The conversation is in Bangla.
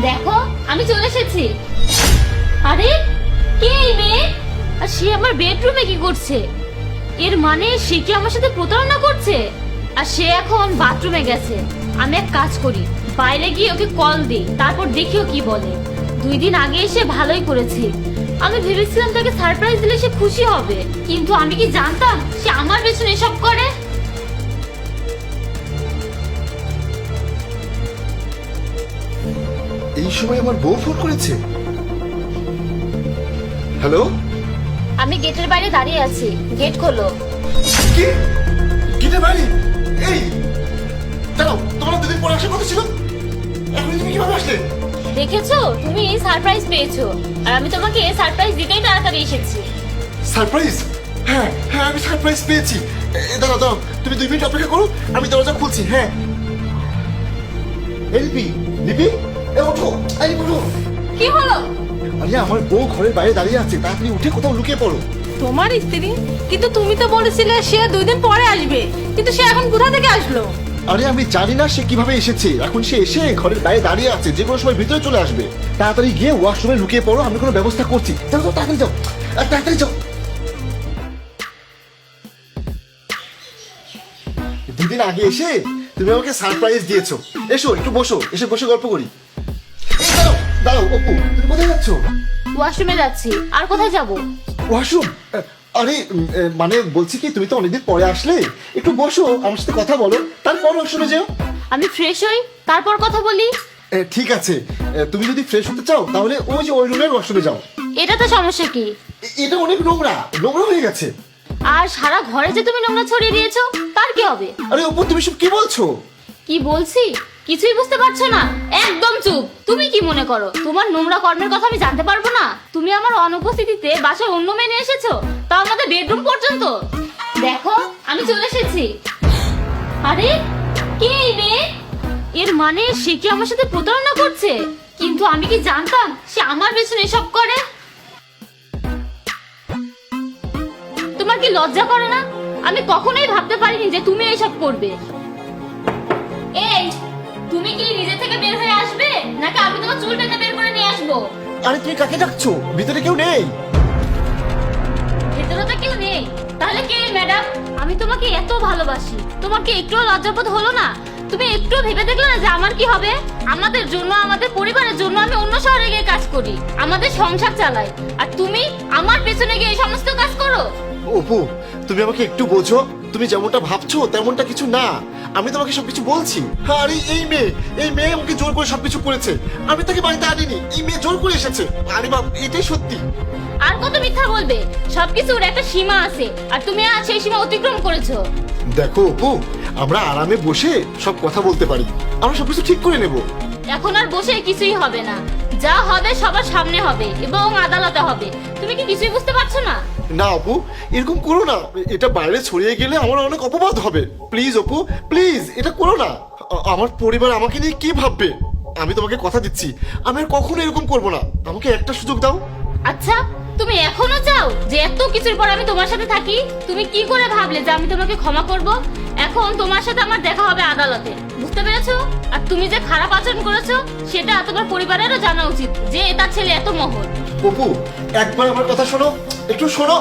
দেখো আমি চলে এসেছি। আরে কে এই মেয়ে? আর সে আমার বেডরুমে কি করছে? এর মানে সে কি আমার সাথে প্রতারণা করছে? আর সে এখন বাথরুমে গেছে। আমি এক কাজ করি, বাইরে গিয়ে ওকে কল দিই, তারপর দেখিও কি বলে। 2 দিন আগে এসে ভালোই করেছে। আমি ভেবেছিলাম তাকে সারপ্রাইজ দিলে সে খুশি হবে, কিন্তু আমি কি জানতাম সে আমার পেছনে এসব করে। এই সময় আমার বউ ফোন করেছে। হ্যালো। আমি গেটের বাইরে দাঁড়িয়ে আছি, গেট খোলো। কি? গেটের বাইরে? এই দাঁড়াও, তোমার 2 দিন পরে আসার কথা ছিল, এখন তুমি কিভাবে আসলে? দেখেছো, তুমি সারপ্রাইজ পেয়েছো, আর আমি তোমাকে সারপ্রাইজ দিতেই তাড়াতাড়ি এসেছি। সারপ্রাইজ? হ্যাঁ হ্যাঁ, আমি সারপ্রাইজ পেয়েছি। দাঁড়াও দাঁড়াও, তুমি 2 মিনিট অপেক্ষা করো, আমি দরজা খুলছি। হ্যাঁ। লিপি, লিপি, ওঠো, এই ওঠো। কি হলো? আরে আমার বউ ঘরের বাইরে দাঁড়িয়ে আছে, তাড়াতাড়ি উঠে কোথাও লুকিয়ে পড়ো। তোমার স্ত্রী? কিন্তু তুমি তো বলেছিলে সে 2 দিন পরে আসবে, কিন্তু সে এখন কোথা থেকে আসলো? আরে আমি জানি না সে কিভাবে এসেছে, এখন সে এসে ঘরের বাইরে দাঁড়িয়ে আছে, যে কোনো সময় ভিতরে চলে আসবে। তাড়াতাড়ি গিয়ে ওয়াশরুমে লুকিয়ে পড়ো, আমি কোনো ব্যবস্থা করছি। যাও যাও, তাড়াতাড়ি যাও, তাড়াতাড়ি যাও। 2 দিন আগে এসে তুমি আমাকে সারপ্রাইজ দিয়েছো। এসো একটু বসো, এসে বসে গল্প করি। এই দাঁড়াও দাঁড়াও, অপু তুমি কোথায় যাচ্ছ? ওয়াশরুমে যাচ্ছি। আর কোথায় যাব? ওয়াশরুম? আরে মানে বলছি কি, তুমি তো অনেকদিন পরে আসলে, একটু বসো, আমার সাথে কথা বলো, তারপর ওয়াশরুমে যাও। আমি ফ্রেশ হই, তারপর কথা বলি। ঠিক আছে, তুমি যদি ফ্রেশ হতে চাও তাহলে ওই যে ওই রুমের ওয়াশরুমে যাও। এটা তো সমস্যা কি? এটা অনেক নোংরা নোংরা হয়ে গেছে। আর সারা ঘরে যে তুমি নোংরা ছড়িয়ে দিয়েছো, তার কি হবে? আরে অপু, তুমি সব কি বলছো? কি বলছি কিছুই বুঝতে পারছো না? একদম চুপ। তুমি কি মনে করো তোমার নোংরা কর্মের কথা আমি জানতে পারবো না? তুমি আমার অনুপস্থিতিতে বাসায় অন্য মেয়ে নিয়ে এসেছো, তাও আমাদের বেডরুম পর্যন্ত। দেখো আমি চলে এসেছি। আরে কে এই মেয়ে? এর মানে সে কি আমার সাথে প্রতারণা করছে? কিন্তু আমি কি জানতাম সে আমার পেছনে এসব করে? তোমার কি লজ্জা করে না? আমি কখনোই ভাবতে পারিনি যে তুমি এসব করবে। এই তুমি কি নিজে থেকে বের হয়ে আসবে, নাকি আমি তোমার চুল টেনে বের করে নিয়ে আসবো? আরে তুমি কাকে ডাকছো? ভিতরে কেউ নেই। ভেতরে তো কেউ নেই, তাহলে কে ম্যাডাম? আমি তোমাকে এত ভালোবাসি, তোমার কি একটুও লজ্জাবোধ হলো না? তুমি একটু ভেবে দেখলে না যে আমার কি হবে? আমাদের জন্য, আমাদের পরিবারের জন্য আমি অন্য শহরে গিয়ে কাজ করি, আমাদের সংসার চালাই, আর তুমি আমার পেছনে গিয়ে এই সমস্ত কাজ করো। অপু, তুমি আমাকে একটু বোঝো, তুমি যেমনটা ভাবছো তেমনটা কিছু না। আমি তোমাকে সবকিছু বলছি। আরে এই মেয়ে আমাকে জোর করে সবকিছু করেছে, আমি তাকে বাড়িতে আনিনি, এই মেয়ে জোর করে এসেছে। আরে বাপ, এটাই সত্যি। আর কত মিথ্যা বলবে? সবকিছুর একটা সীমা আছে, আর তুমি আজ সেই সীমা অতিক্রম করেছো। দেখো অপু, আমরা আরামে বসে সব কথা বলতে পারি, আমরা সবকিছু ঠিক করে নেব। এখন আর বসে কিছুই হবে না, যা হবে সবার সামনে হবে এবং আদালতে হবে। তুমি কি কিছুই বুঝতে পারছো না? না অপু, এরকম করো না, এটা বাইরে ছড়িয়ে গেলে আমার অনেক অপবাদ হবে। প্লিজ অপু, প্লিজ এটা করো না। আমার পরিবার আমাকে নিয়ে কি ভাববে? আমি তোমাকে কথা দিচ্ছি, আমি আর কখনো এরকম করবো না। আমাকে একটা সুযোগ দাও। আচ্ছা, তুমি এখনো চাও যে এত কিছুর পর আমি তোমার সাথে থাকি? তুমি কি করে ভাবলে যে আমি তোমাকে ক্ষমা করব? এখন তোমার সাথে আমার দেখা হবে আদালতে, বুঝতে পেরেছো? আর তুমি যে খারাপ আচরণ করেছো সেটা তোমার পরিবারেরও জানা উচিত যে তার ছেলে এত মহৎ। অপু, একবার আমার কথা শোনো, একটু শোনো।